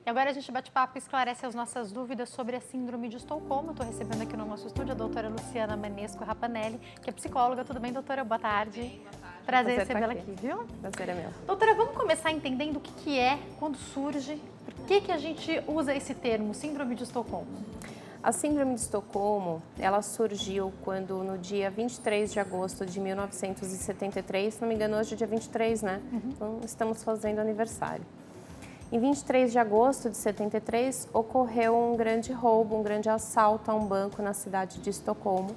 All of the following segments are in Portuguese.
E agora a gente bate papo e esclarece as nossas dúvidas sobre a síndrome de Estocolmo. Estou recebendo aqui no nosso estúdio a doutora Luciana Manesco Rapanelli, que é psicóloga. Tudo bem, doutora? Boa tarde. Bem, boa tarde. Prazer recebê-la aqui, viu? Prazer é meu. Doutora, vamos começar entendendo o que é, quando surge, por que a gente usa esse termo, síndrome de Estocolmo? A síndrome de Estocolmo, ela surgiu quando no dia 23 de agosto de 1973, se não me engano hoje é dia 23, né? Então estamos fazendo aniversário. Em 23 de agosto de 73, ocorreu um grande roubo, um grande assalto a um banco na cidade de Estocolmo.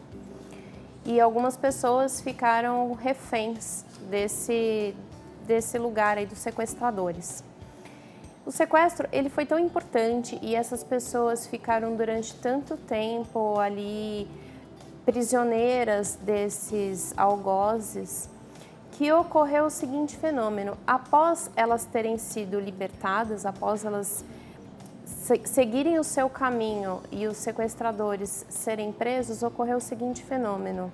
E algumas pessoas ficaram reféns desse lugar aí dos sequestradores. O sequestro, ele foi tão importante e essas pessoas ficaram durante tanto tempo ali prisioneiras desses algozes que ocorreu o seguinte fenômeno: após elas terem sido libertadas, após elas seguirem o seu caminho e os sequestradores serem presos, ocorreu o seguinte fenômeno: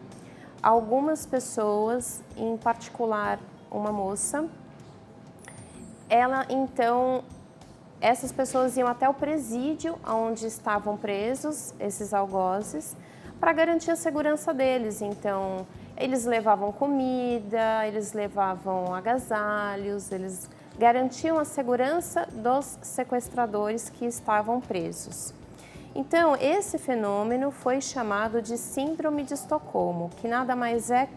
algumas pessoas, em particular uma moça, essas pessoas iam até o presídio onde estavam presos esses algozes para garantir a segurança deles. Então, eles levavam comida, eles levavam agasalhos, eles garantiam a segurança dos sequestradores que estavam presos. Então, esse fenômeno foi chamado de Síndrome de Estocolmo, que nada mais é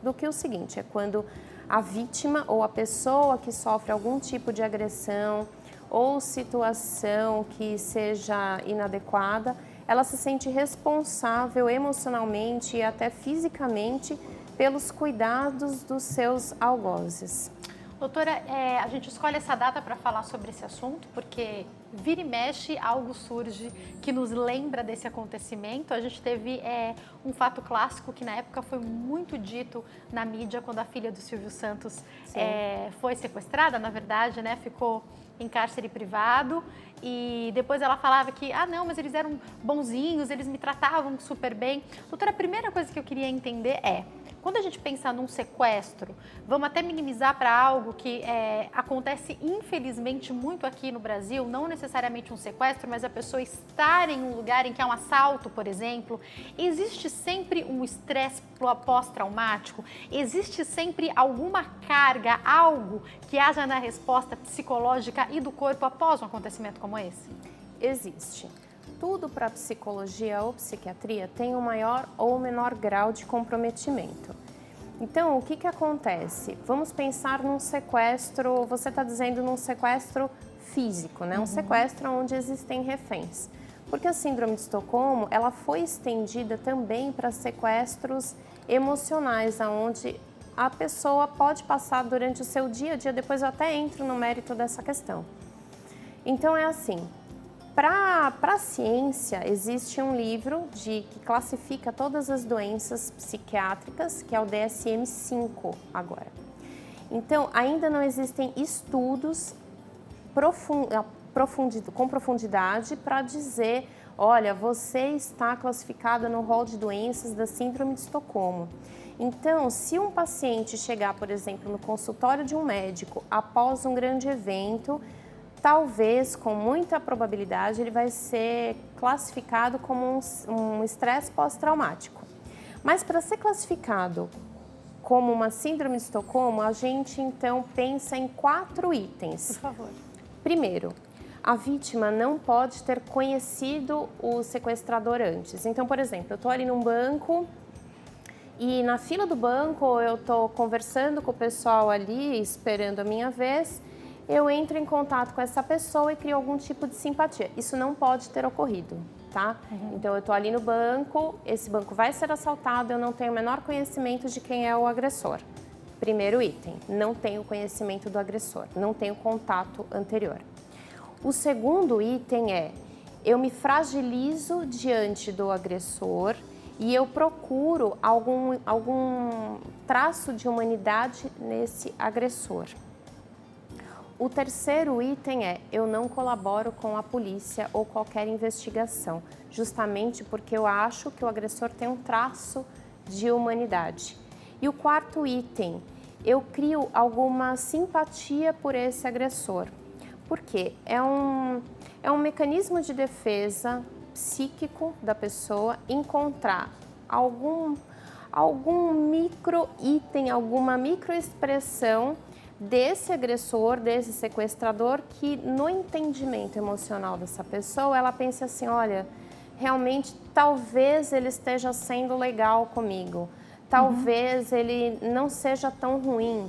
do que o seguinte: é quando a vítima ou a pessoa que sofre algum tipo de agressão ou situação que seja inadequada, ela se sente responsável emocionalmente e até fisicamente pelos cuidados dos seus algozes. Doutora, a gente escolhe essa data para falar sobre esse assunto porque vira e mexe algo surge que nos lembra desse acontecimento. A gente teve um fato clássico que na época foi muito dito na mídia quando a filha do Silvio Santos foi sequestrada, na verdade, né? Ficou em cárcere privado e depois ela falava que, não, mas eles eram bonzinhos, eles me tratavam super bem. Doutora, a primeira coisa que eu queria entender é, quando a gente pensa num sequestro, vamos até minimizar para algo que acontece infelizmente muito aqui no Brasil, não necessariamente um sequestro, mas a pessoa estar em um lugar em que há um assalto, por exemplo, existe sempre um estresse pós-traumático? Existe sempre alguma carga, algo que haja na resposta psicológica e do corpo após um acontecimento como esse? Existe. Tudo para a psicologia ou psiquiatria tem um maior ou menor grau de comprometimento. Então, o que acontece? Vamos pensar num sequestro, você está dizendo num sequestro físico, né? Um sequestro onde existem reféns. Porque a síndrome de Estocolmo, ela foi estendida também para sequestros emocionais, onde a pessoa pode passar durante o seu dia a dia, depois eu até entro no mérito dessa questão. Então, é assim. Para a ciência, existe um livro que classifica todas as doenças psiquiátricas, que é o DSM-5 agora. Então, ainda não existem estudos com profundidade para dizer, olha, você está classificada no rol de doenças da Síndrome de Estocolmo. Então, se um paciente chegar, por exemplo, no consultório de um médico após um grande evento, talvez, com muita probabilidade, ele vai ser classificado como um estresse pós-traumático. Mas para ser classificado como uma síndrome de Estocolmo, a gente então pensa em 4 itens. Por favor. Primeiro, a vítima não pode ter conhecido o sequestrador antes. Então, por exemplo, eu estou ali num banco e na fila do banco eu estou conversando com o pessoal ali, esperando a minha vez. Eu entro em contato com essa pessoa e crio algum tipo de simpatia. Isso não pode ter ocorrido, tá? Então, eu estou ali no banco, esse banco vai ser assaltado, eu não tenho o menor conhecimento de quem é o agressor. Primeiro item, não tenho conhecimento do agressor, não tenho contato anterior. O segundo item é, eu me fragilizo diante do agressor e eu procuro algum traço de humanidade nesse agressor. O terceiro item é, eu não colaboro com a polícia ou qualquer investigação, justamente porque eu acho que o agressor tem um traço de humanidade. E o quarto item, eu crio alguma simpatia por esse agressor. Por quê? É um mecanismo de defesa psíquico da pessoa encontrar algum micro item, alguma microexpressão desse agressor, desse sequestrador, que no entendimento emocional dessa pessoa, ela pensa assim, olha, realmente talvez ele esteja sendo legal comigo, talvez ele não seja tão ruim,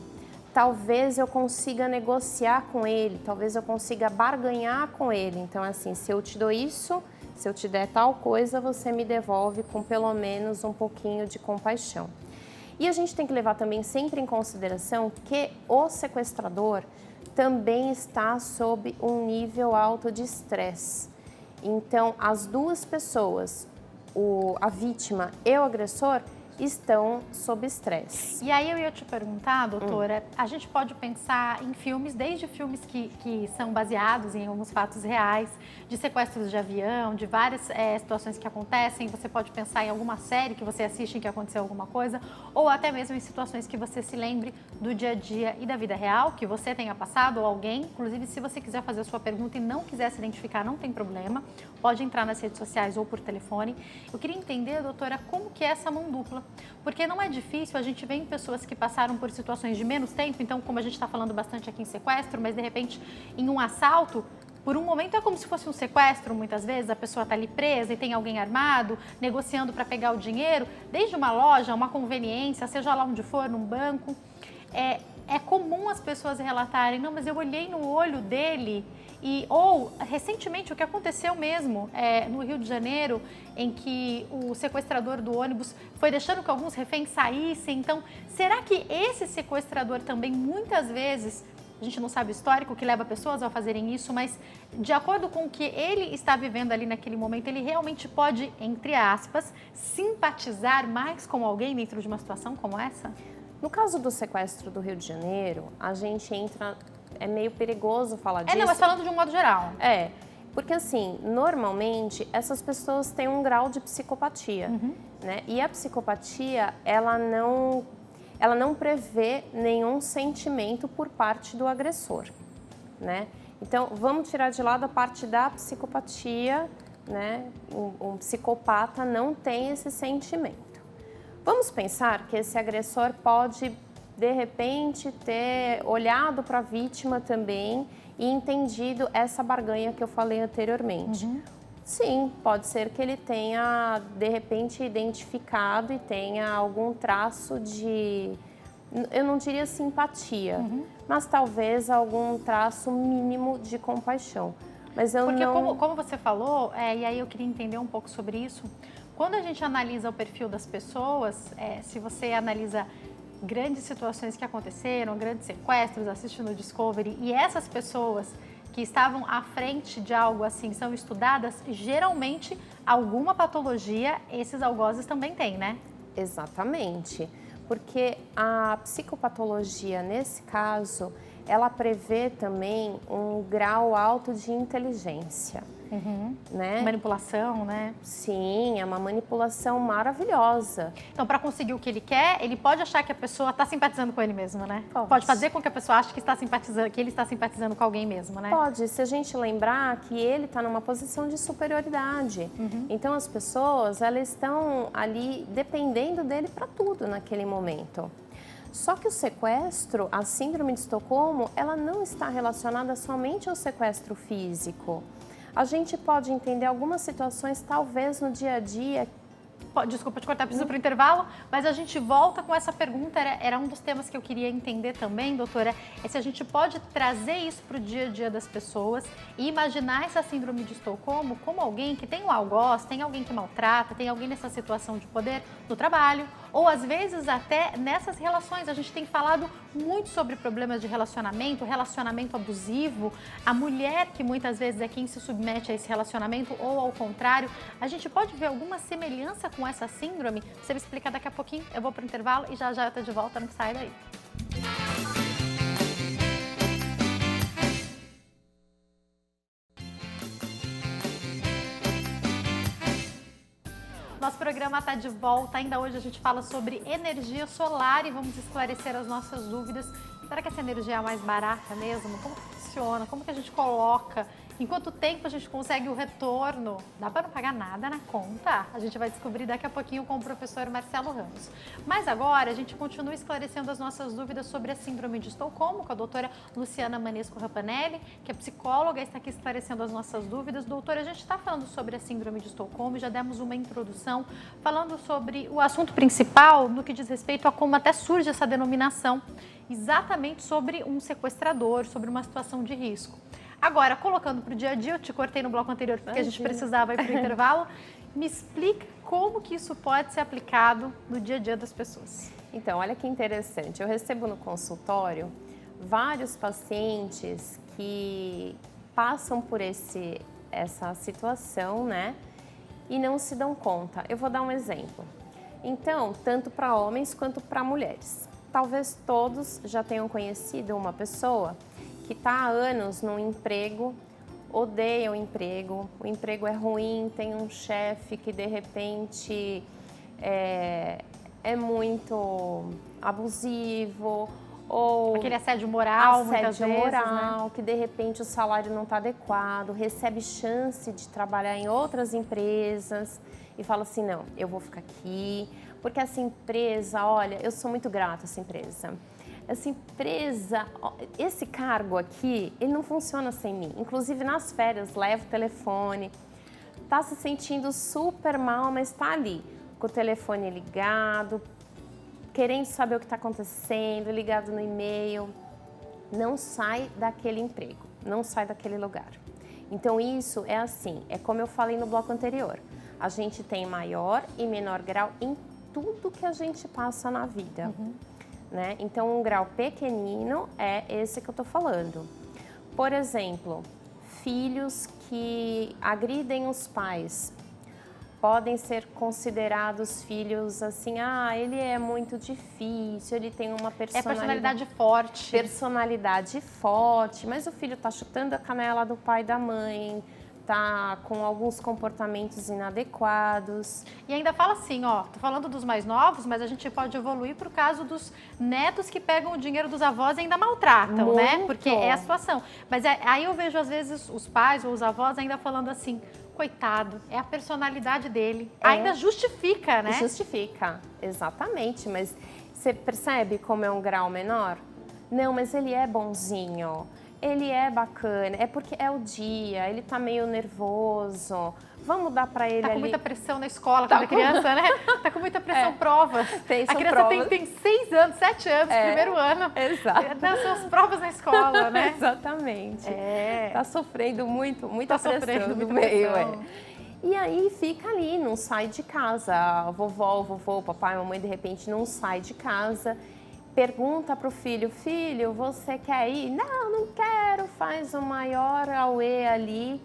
talvez eu consiga negociar com ele, talvez eu consiga barganhar com ele. Então, assim, se eu te dou isso, se eu te der tal coisa, você me devolve com pelo menos um pouquinho de compaixão. E a gente tem que levar também sempre em consideração que o sequestrador também está sob um nível alto de estresse. Então, as duas pessoas, a vítima e o agressor, estão sob estresse. E aí eu ia te perguntar, doutora, a gente pode pensar em filmes, desde filmes que são baseados em alguns fatos reais, de sequestros de avião, de várias situações que acontecem, você pode pensar em alguma série que você assiste em que aconteceu alguma coisa, ou até mesmo em situações que você se lembre do dia a dia e da vida real, que você tenha passado ou alguém. Inclusive, se você quiser fazer a sua pergunta e não quiser se identificar, não tem problema, pode entrar nas redes sociais ou por telefone. Eu queria entender, doutora, como que é essa mão dupla? Porque não é difícil, a gente vê em pessoas que passaram por situações de menos tempo, então como a gente está falando bastante aqui em sequestro, mas de repente em um assalto, por um momento é como se fosse um sequestro, muitas vezes a pessoa está ali presa e tem alguém armado, negociando para pegar o dinheiro, desde uma loja, uma conveniência, seja lá onde for, num banco. É comum as pessoas relatarem, não, mas eu olhei no olho dele. Ou, recentemente, o que aconteceu mesmo no Rio de Janeiro, em que o sequestrador do ônibus foi deixando que alguns reféns saíssem. Então, será que esse sequestrador também, muitas vezes, a gente não sabe o histórico que leva pessoas a fazerem isso, mas de acordo com o que ele está vivendo ali naquele momento, ele realmente pode, entre aspas, simpatizar mais com alguém dentro de uma situação como essa? No caso do sequestro do Rio de Janeiro, a gente entra... É meio perigoso falar disso. Não, mas falando de um modo geral. Porque assim, normalmente, essas pessoas têm um grau de psicopatia, né? E a psicopatia, ela não prevê nenhum sentimento por parte do agressor, né? Então, vamos tirar de lado a parte da psicopatia, né? Um psicopata não tem esse sentimento. Vamos pensar que esse agressor pode, de repente, ter olhado para a vítima também e entendido essa barganha que eu falei anteriormente. Sim, pode ser que ele tenha, de repente, identificado e tenha algum traço de, eu não diria simpatia, mas talvez algum traço mínimo de compaixão. Mas eu Porque não... como você falou, e aí eu queria entender um pouco sobre isso, quando a gente analisa o perfil das pessoas, se você analisa grandes situações que aconteceram, grandes sequestros, assiste no Discovery, e essas pessoas que estavam à frente de algo assim são estudadas, geralmente alguma patologia esses algozes também têm, né? Exatamente, porque a psicopatologia, nesse caso, ela prevê também um grau alto de inteligência. Né? Manipulação, né? Sim, é uma manipulação maravilhosa. Então, para conseguir o que ele quer, ele pode achar que a pessoa está simpatizando com ele mesmo, né? Pode fazer com que a pessoa ache que ele está simpatizando com alguém mesmo, né? Pode, se a gente lembrar que ele está numa posição de superioridade. Então, as pessoas, elas estão ali dependendo dele para tudo naquele momento. Só que o sequestro, a síndrome de Estocolmo, ela não está relacionada somente ao sequestro físico. A gente pode entender algumas situações, talvez no dia a dia. Desculpa te cortar, preciso para o intervalo, mas a gente volta com essa pergunta, era um dos temas que eu queria entender também, doutora, se a gente pode trazer isso para o dia a dia das pessoas e imaginar essa síndrome de Estocolmo como alguém que tem um algoz, tem alguém que maltrata, tem alguém nessa situação de poder no trabalho, ou às vezes até nessas relações. A gente tem falado muito sobre problemas de relacionamento abusivo, a mulher que muitas vezes é quem se submete a esse relacionamento ou ao contrário. A gente pode ver alguma semelhança com essa síndrome? Você me explica daqui a pouquinho, eu vou para o intervalo e já eu estou de volta, não sai daí. Nosso programa está de volta, ainda hoje a gente fala sobre energia solar e vamos esclarecer as nossas dúvidas. Será que essa energia é a mais barata mesmo? Como funciona? funciona? Como que a gente coloca? Em quanto tempo a gente consegue o retorno? Dá para não pagar nada na conta? A gente vai descobrir daqui a pouquinho com o professor Marcelo Ramos. Mas agora a gente continua esclarecendo as nossas dúvidas sobre a síndrome de Estocolmo com a doutora Luciana Manesco Rapanelli, que é psicóloga, está aqui esclarecendo as nossas dúvidas. Doutora, a gente está falando sobre a síndrome de Estocolmo, já demos uma introdução falando sobre o assunto principal no que diz respeito a como até surge essa denominação, exatamente sobre um sequestrador, sobre uma situação de risco. Agora, colocando para o dia a dia, eu te cortei no bloco anterior porque a gente precisava ir para o intervalo. Me explica como que isso pode ser aplicado no dia a dia das pessoas. Então, olha que interessante. Eu recebo no consultório vários pacientes que passam por essa situação, né? E não se dão conta. Eu vou dar um exemplo. Então, tanto para homens quanto para mulheres. Talvez todos já tenham conhecido uma pessoa que está há anos num emprego, odeia o emprego é ruim, tem um chefe que de repente é muito abusivo, ou aquele assédio moral, muitas vezes, moral, né? que de repente o salário não está adequado, recebe chance de trabalhar em outras empresas e fala assim, não, eu vou ficar aqui, porque essa empresa, olha, eu sou muito grata a essa empresa. Essa empresa, esse cargo aqui, ele não funciona sem mim. Inclusive nas férias, leva o telefone, tá se sentindo super mal, mas tá ali, com o telefone ligado, querendo saber o que está acontecendo, ligado no e-mail. Não sai daquele emprego, não sai daquele lugar. Então isso é assim, é como eu falei no bloco anterior. A gente tem maior e menor grau em tudo que a gente passa na vida. Né? Então, um grau pequenino é esse que eu tô falando. Por exemplo, filhos que agridem os pais podem ser considerados filhos assim, ele é muito difícil, ele tem uma personalidade forte. Personalidade forte, mas o filho tá chutando a canela do pai e da mãe, tá com alguns comportamentos inadequados. E ainda fala assim, tô falando dos mais novos, mas a gente pode evoluir para o caso dos netos que pegam o dinheiro dos avós e ainda maltratam, né? Porque é a situação. Mas aí eu vejo às vezes os pais ou os avós ainda falando assim, coitado, é a personalidade dele. Ainda justifica, né? Justifica, exatamente. Mas você percebe como é um grau menor? Não, mas ele é bonzinho. Ele é bacana, é porque é o dia, ele tá meio nervoso, vamos dar pra ele ali. Tá com muita pressão na escola quando é criança, né? Tá com muita pressão, provas. A criança tem 6 anos, 7 anos, primeiro ano. Exato. São as provas na escola, né? Exatamente. Tá sofrendo muita pressão do meio, E aí fica ali, não sai de casa. A vovó, o vovô, o papai, a mamãe, de repente não sai de casa. Pergunta para o filho, filho, você quer ir? Não quero, faz o maior auê ali.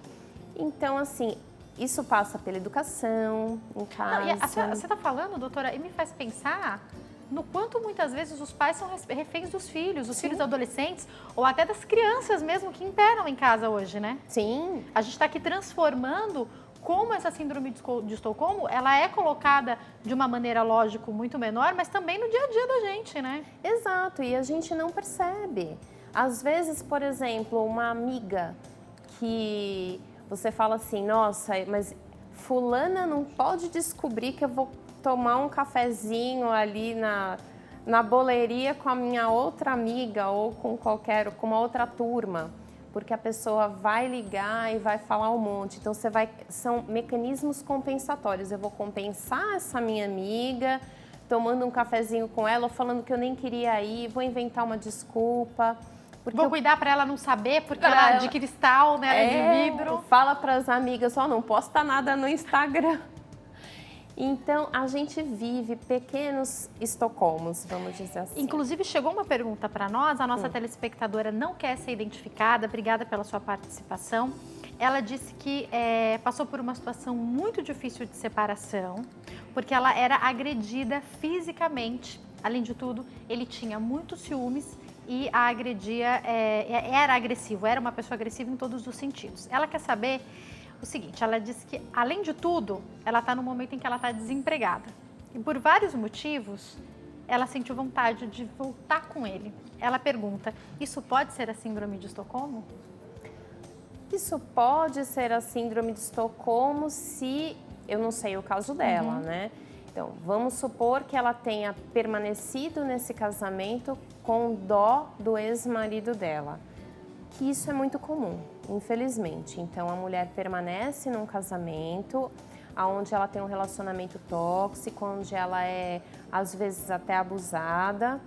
Então, assim, isso passa pela educação, em casa. Você está falando, doutora, e me faz pensar no quanto muitas vezes os pais são reféns dos filhos, os filhos adolescentes, ou até das crianças mesmo que imperam em casa hoje, né? Sim. A gente está aqui transformando como essa síndrome de Estocolmo, ela é colocada de uma maneira, lógico, muito menor, mas também no dia a dia da gente, né? Exato, e a gente não percebe. Às vezes, por exemplo, uma amiga que você fala assim, nossa, mas fulana não pode descobrir que eu vou tomar um cafezinho ali na boleria com a minha outra amiga ou com uma outra turma. Porque a pessoa vai ligar e vai falar um monte. Então, são mecanismos compensatórios. Eu vou compensar essa minha amiga, tomando um cafezinho com ela, ou falando que eu nem queria ir, vou inventar uma desculpa. Vou cuidar para ela não saber, porque ela é de cristal, né? Ela é de vidro. Fala para as amigas, não posta nada no Instagram. Então, a gente vive pequenos estocolmos, vamos dizer assim. Inclusive, chegou uma pergunta para nós, a nossa telespectadora não quer ser identificada, obrigada pela sua participação. Ela disse que passou por uma situação muito difícil de separação, porque ela era agredida fisicamente. Além de tudo, ele tinha muitos ciúmes e a agredia, era agressivo, era uma pessoa agressiva em todos os sentidos. Ela quer saber o seguinte, ela disse que, além de tudo, ela está no momento em que ela está desempregada. E por vários motivos, ela sentiu vontade de voltar com ele. Ela pergunta, isso pode ser a síndrome de Estocolmo? Isso pode ser a síndrome de Estocolmo se, eu não sei o caso dela, né? Então, vamos supor que ela tenha permanecido nesse casamento com dó do ex-marido dela, que isso é muito comum, infelizmente. Então, a mulher permanece num casamento onde ela tem um relacionamento tóxico, onde ela é, às vezes, até abusada,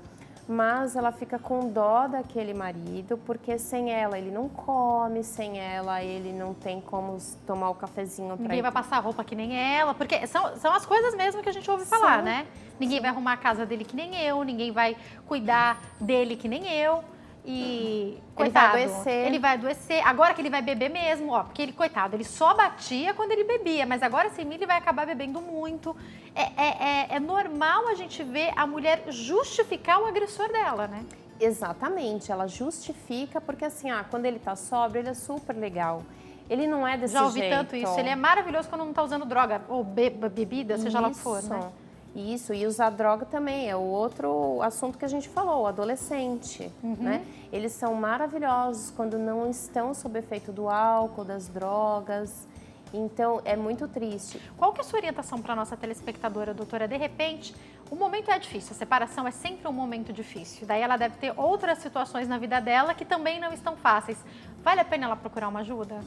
mas ela fica com dó daquele marido, porque sem ela ele não come, sem ela ele não tem como tomar o cafezinho para Ninguém vai passar roupa que nem ela, porque são as coisas mesmo que a gente ouve falar, né? Ninguém vai arrumar a casa dele que nem eu, ninguém vai cuidar dele que nem eu. E, coitado, ele vai adoecer. Agora que ele vai beber mesmo, ó, porque ele, coitado, ele só batia quando ele bebia, mas agora sem mim ele vai acabar bebendo muito. É normal a gente ver a mulher justificar o agressor dela, né? Exatamente, ela justifica porque assim, quando ele tá sóbrio, ele é super legal. Ele não é desse jeito. Já ouvi tanto isso, ele é maravilhoso quando não tá usando droga ou bebida, seja lá o que for, né? Isso, e usar droga também é o outro assunto que a gente falou, o adolescente, né? Eles são maravilhosos quando não estão sob efeito do álcool, das drogas, então é muito triste. Qual que é a sua orientação para a nossa telespectadora, doutora? De repente, o momento é difícil, a separação é sempre um momento difícil, daí ela deve ter outras situações na vida dela que também não estão fáceis. Vale a pena ela procurar uma ajuda?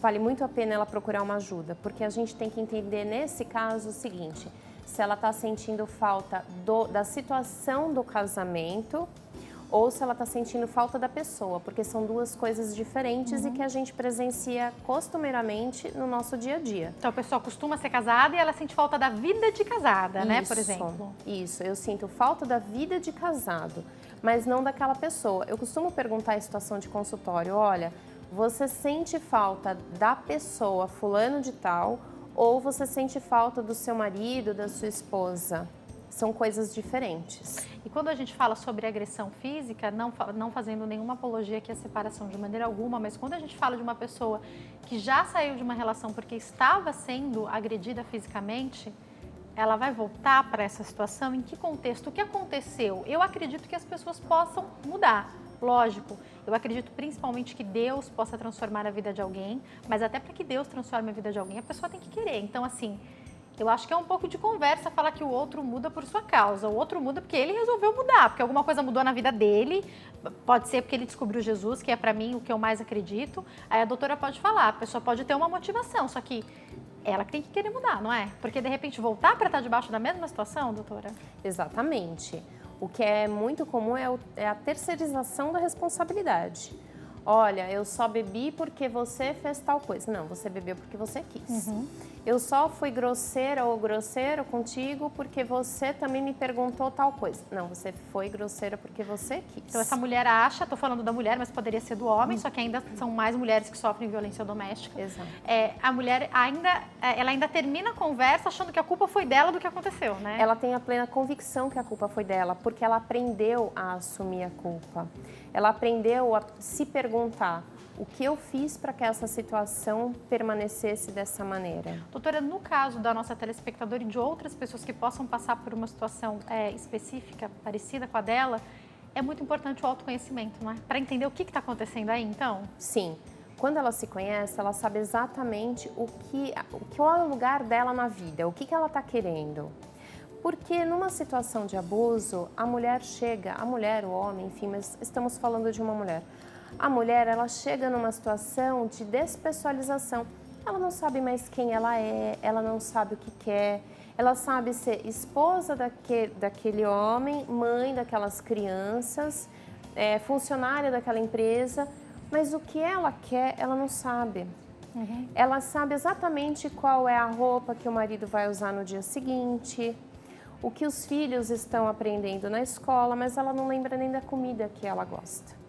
Vale muito a pena ela procurar uma ajuda, porque a gente tem que entender nesse caso o seguinte: se ela está sentindo falta da situação do casamento ou se ela está sentindo falta da pessoa, porque são duas coisas diferentes e que a gente presencia costumeiramente no nosso dia a dia. Então a pessoa costuma ser casada e ela sente falta da vida de casada, isso, né, por exemplo? Isso, eu sinto falta da vida de casado, mas não daquela pessoa. Eu costumo perguntar em situação de consultório, olha, você sente falta da pessoa fulano de tal ou você sente falta do seu marido, da sua esposa? São coisas diferentes. E quando a gente fala sobre agressão física, não fazendo nenhuma apologia aqui à separação de maneira alguma, mas quando a gente fala de uma pessoa que já saiu de uma relação porque estava sendo agredida fisicamente, ela vai voltar para essa situação? Em que contexto? O que aconteceu? Eu acredito que as pessoas possam mudar. Lógico, eu acredito principalmente que Deus possa transformar a vida de alguém, mas até para que Deus transforme a vida de alguém, a pessoa tem que querer. Então, assim, eu acho que é um pouco de conversa falar que o outro muda por sua causa. O outro muda porque ele resolveu mudar, porque alguma coisa mudou na vida dele. Pode ser porque ele descobriu Jesus, que é para mim o que eu mais acredito. Aí a doutora pode falar, a pessoa pode ter uma motivação, só que ela tem que querer mudar, não é? Porque de repente voltar para estar debaixo da mesma situação, doutora? Exatamente. O que é muito comum é a terceirização da responsabilidade. Olha, eu só bebi porque você fez tal coisa. Não, você bebeu porque você quis. Eu só fui grosseira ou grosseiro contigo porque você também me perguntou tal coisa. Não, você foi grosseira porque você quis. Então essa mulher acha, tô falando da mulher, mas poderia ser do homem, só que ainda são mais mulheres que sofrem violência doméstica. Exato. A mulher ela ainda termina a conversa achando que a culpa foi dela do que aconteceu, né? Ela tem a plena convicção que a culpa foi dela, porque ela aprendeu a assumir a culpa. Ela aprendeu a se perguntar: o que eu fiz para que essa situação permanecesse dessa maneira? Doutora, no caso da nossa telespectadora e de outras pessoas que possam passar por uma situação específica, parecida com a dela, é muito importante o autoconhecimento, não é? Para entender o que está acontecendo aí, então? Sim. Quando ela se conhece, ela sabe exatamente qual é o lugar dela na vida, o que ela está querendo. Porque numa situação de abuso, a mulher, o homem, enfim, mas estamos falando de uma mulher. A mulher, ela chega numa situação de despessoalização. Ela não sabe mais quem ela é, ela não sabe o que quer. Ela sabe ser esposa daquele homem, mãe daquelas crianças, funcionária daquela empresa, mas o que ela quer, ela não sabe. Ela sabe exatamente qual é a roupa que o marido vai usar no dia seguinte, o que os filhos estão aprendendo na escola, mas ela não lembra nem da comida que ela gosta.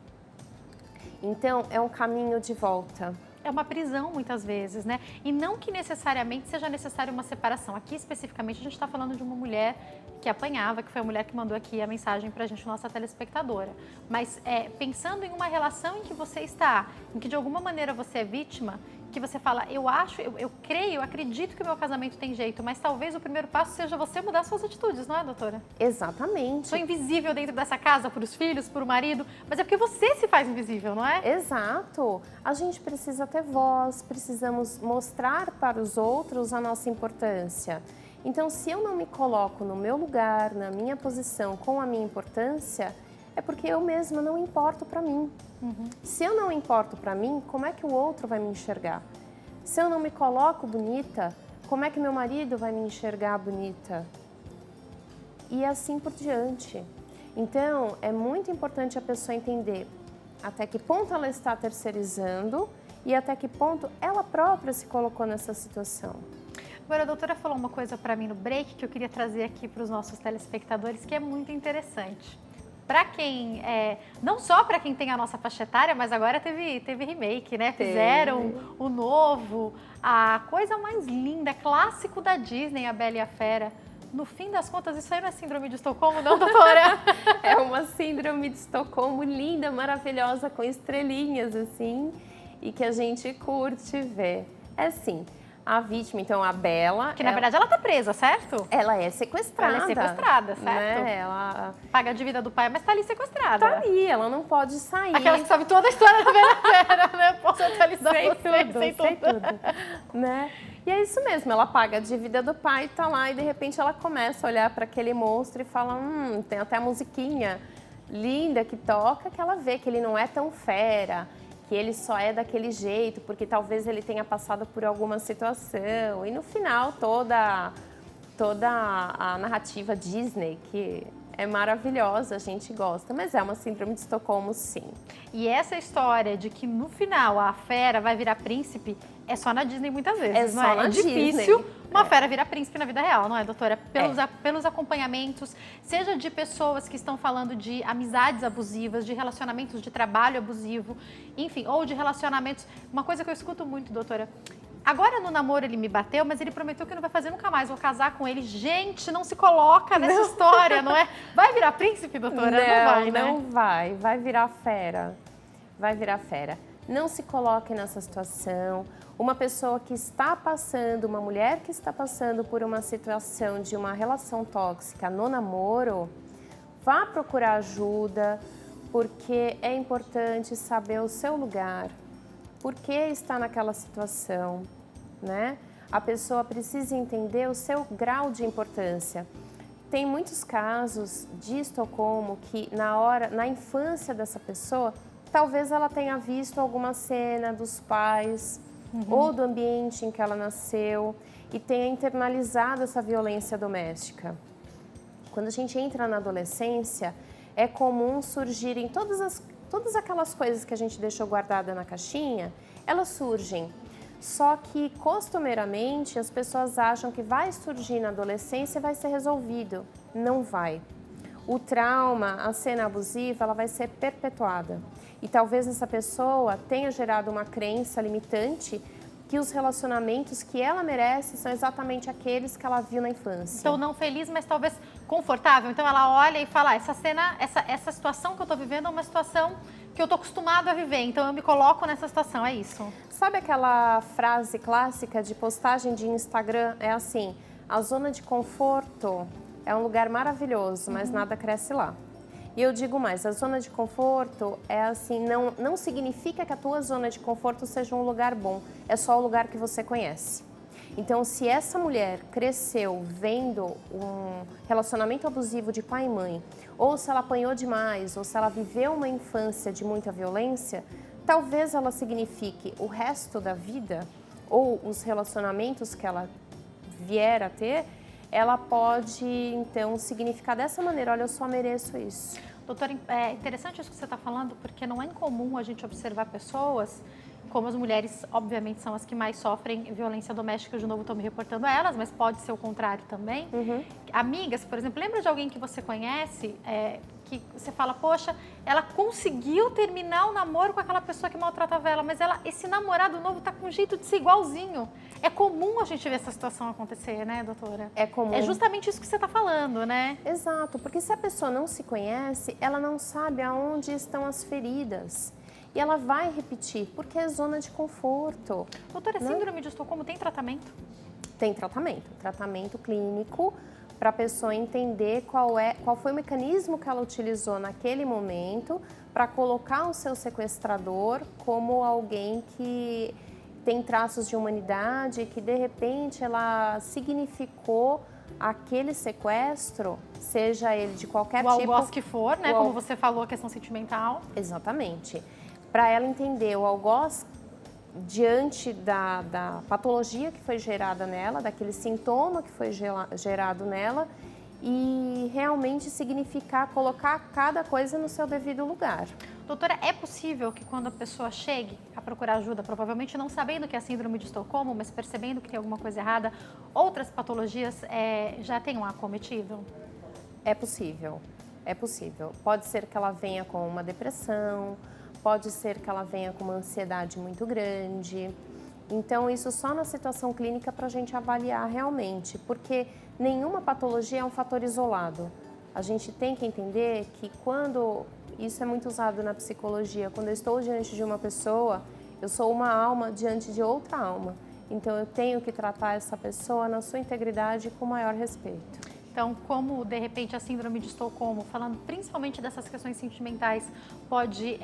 Então, é um caminho de volta. É uma prisão, muitas vezes, né? E não que necessariamente seja necessária uma separação. Aqui, especificamente, a gente está falando de uma mulher que apanhava, que foi a mulher que mandou aqui a mensagem para a gente, nossa telespectadora. Mas pensando em uma relação em que você está, em que de alguma maneira você é vítima, que você fala, eu acho, eu creio, eu acredito que o meu casamento tem jeito, mas talvez o primeiro passo seja você mudar suas atitudes, não é, doutora? Exatamente. Sou invisível dentro dessa casa para os filhos, para o marido, mas é porque você se faz invisível, não é? Exato. A gente precisa ter voz, precisamos mostrar para os outros a nossa importância. Então, se eu não me coloco no meu lugar, na minha posição, com a minha importância, é porque eu mesma não importo para mim. Se eu não importo para mim, como é que o outro vai me enxergar? Se eu não me coloco bonita, como é que meu marido vai me enxergar bonita? E assim por diante. Então, é muito importante a pessoa entender até que ponto ela está terceirizando e até que ponto ela própria se colocou nessa situação. Agora, a doutora falou uma coisa para mim no break que eu queria trazer aqui para os nossos telespectadores, que é muito interessante. Para quem, não só para quem tem a nossa faixa etária, mas agora teve remake, né? Fizeram o novo, a coisa mais linda, clássico da Disney, A Bela e a Fera. No fim das contas, isso aí não é síndrome de Estocolmo, não, doutora? É uma síndrome de Estocolmo linda, maravilhosa, com estrelinhas, assim, e que a gente curte ver. É assim, a vítima, então, a Bela... Que, na verdade, ela tá presa, certo? Ela é sequestrada. Ela é sequestrada, certo? Né? Ela paga a dívida do pai, mas tá ali sequestrada. tá ali, ela não pode sair. Aquela que sabe toda a história da Bela Fera, né? Posso atualizar Sei você, tudo, sei sei tudo. Né? E é isso mesmo, ela paga a dívida do pai, tá lá, e de repente ela começa a olhar para aquele monstro e fala, tem até a musiquinha linda que toca, que ela vê que ele não é tão fera, que ele só é daquele jeito, porque talvez ele tenha passado por alguma situação. E no final, toda a narrativa Disney, que é maravilhosa, a gente gosta, mas é uma síndrome de Estocolmo, sim. E essa história de que no final a fera vai virar príncipe é só na Disney muitas vezes, É não só é? na É Disney. difícil uma fera virar príncipe na vida real, não é, doutora? Pelos acompanhamentos, seja de pessoas que estão falando de amizades abusivas, de relacionamentos de trabalho abusivo, enfim, ou de relacionamentos... Uma coisa que eu escuto muito, doutora... Agora no namoro ele me bateu, mas ele prometeu que não vai fazer nunca mais, vou casar com ele. Gente, não se coloca nessa história, não é? Vai virar príncipe, doutora? Não vai, né? Não vai, vai virar fera, vai virar fera. Não se coloque nessa situação. Uma pessoa que está passando, uma mulher que está passando por uma situação de uma relação tóxica no namoro, vá procurar ajuda, porque é importante saber o seu lugar. Por que está naquela situação, né? A pessoa precisa entender o seu grau de importância. Tem muitos casos de Estocolmo que na infância dessa pessoa, talvez ela tenha visto alguma cena dos pais ou do ambiente em que ela nasceu e tenha internalizado essa violência doméstica. Quando a gente entra na adolescência, é comum surgirem todas aquelas coisas que a gente deixou guardada na caixinha, elas surgem. Só que, costumeiramente, as pessoas acham que vai surgir na adolescência e vai ser resolvido. Não vai. O trauma, a cena abusiva, ela vai ser perpetuada. E talvez essa pessoa tenha gerado uma crença limitante que os relacionamentos que ela merece são exatamente aqueles que ela viu na infância. Então, não feliz, mas talvez confortável. Então, ela olha e fala, essa cena, essa situação que eu tô vivendo é uma situação que eu tô acostumado a viver, então eu me coloco nessa situação, é isso? Sabe aquela frase clássica de postagem de Instagram? É assim, a zona de conforto é um lugar maravilhoso, mas nada cresce lá. E eu digo mais, a zona de conforto é assim, não significa que a tua zona de conforto seja um lugar bom, é só o lugar que você conhece. Então, se essa mulher cresceu vendo um relacionamento abusivo de pai e mãe, ou se ela apanhou demais, ou se ela viveu uma infância de muita violência, talvez ela signifique o resto da vida, ou os relacionamentos que ela vier a ter, ela pode, então, significar dessa maneira, olha, eu só mereço isso. Doutora, é interessante isso que você está falando, porque não é incomum a gente observar pessoas, como as mulheres, obviamente, são as que mais sofrem violência doméstica, de novo estou me reportando a elas, mas pode ser o contrário também. Amigas, por exemplo, lembra de alguém que você conhece, que você fala, poxa, ela conseguiu terminar o namoro com aquela pessoa que maltratava ela, mas esse namorado novo tá com jeito de ser igualzinho. É comum a gente ver essa situação acontecer, né, doutora? É comum. É justamente isso que você está falando, né? Exato, porque se a pessoa não se conhece, ela não sabe aonde estão as feridas. e ela vai repetir, porque é zona de conforto. Doutora, síndrome de Estocolmo tem tratamento? Tem tratamento clínico, para a pessoa entender qual foi o mecanismo que ela utilizou naquele momento para colocar o seu sequestrador como alguém que tem traços de humanidade, que de repente ela significou aquele sequestro, seja ele de qualquer o tipo. algoz que for, né? Como você falou, a questão sentimental. Exatamente. Para ela entender o algoz diante da patologia que foi gerada nela, daquele sintoma que foi gerado nela e realmente significar, colocar cada coisa no seu devido lugar. Doutora, é possível que quando a pessoa chegue a procurar ajuda, provavelmente não sabendo que é a síndrome de Estocolmo, mas percebendo que tem alguma coisa errada, outras patologias já tenham acometido? É possível, é possível. Pode ser que ela venha com uma depressão, pode ser que ela venha com uma ansiedade muito grande. Então, isso só na situação clínica para a gente avaliar realmente, porque nenhuma patologia é um fator isolado. A gente tem que entender que quando, isso é muito usado na psicologia, quando eu estou diante de uma pessoa, eu sou uma alma diante de outra alma. Então, eu tenho que tratar essa pessoa na sua integridade com o maior respeito. Então, como, de repente, a síndrome de Estocolmo, falando principalmente dessas questões sentimentais, pode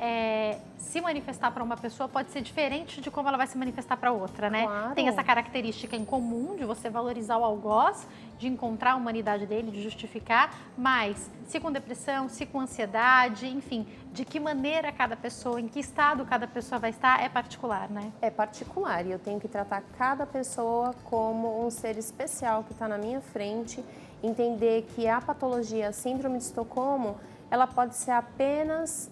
se manifestar para uma pessoa, pode ser diferente de como ela vai se manifestar para outra, né? Claro. Tem essa característica em comum de você valorizar o algoz, de encontrar a humanidade dele, de justificar, mas se com depressão, se com ansiedade, enfim, de que maneira cada pessoa, em que estado cada pessoa vai estar, é particular, né? É particular e eu tenho que tratar cada pessoa como um ser especial que está na minha frente, entender que a patologia, a síndrome de Estocolmo, ela pode ser apenas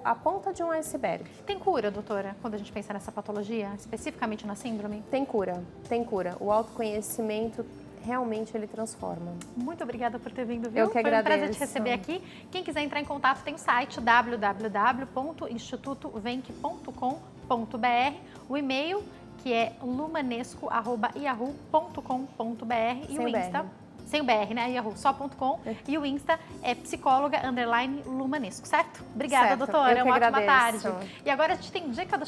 a ponta de um iceberg. Tem cura, doutora, quando a gente pensa nessa patologia, especificamente na síndrome? Tem cura, tem cura. O autoconhecimento realmente ele transforma. Muito obrigada por ter vindo, viu? Eu que agradeço. Foi um prazer te receber aqui. Quem quiser entrar em contato tem o site www.institutovenk.com.br, o e-mail que é lumanesco@yahoo.com.br e o Insta sem o BR, né? Yahoo, só.com. E o Insta é psicóloga_lumanesco, certo? Obrigada, certo. doutora. Eu que Uma ótima agradeço. tarde. E agora a gente tem dica do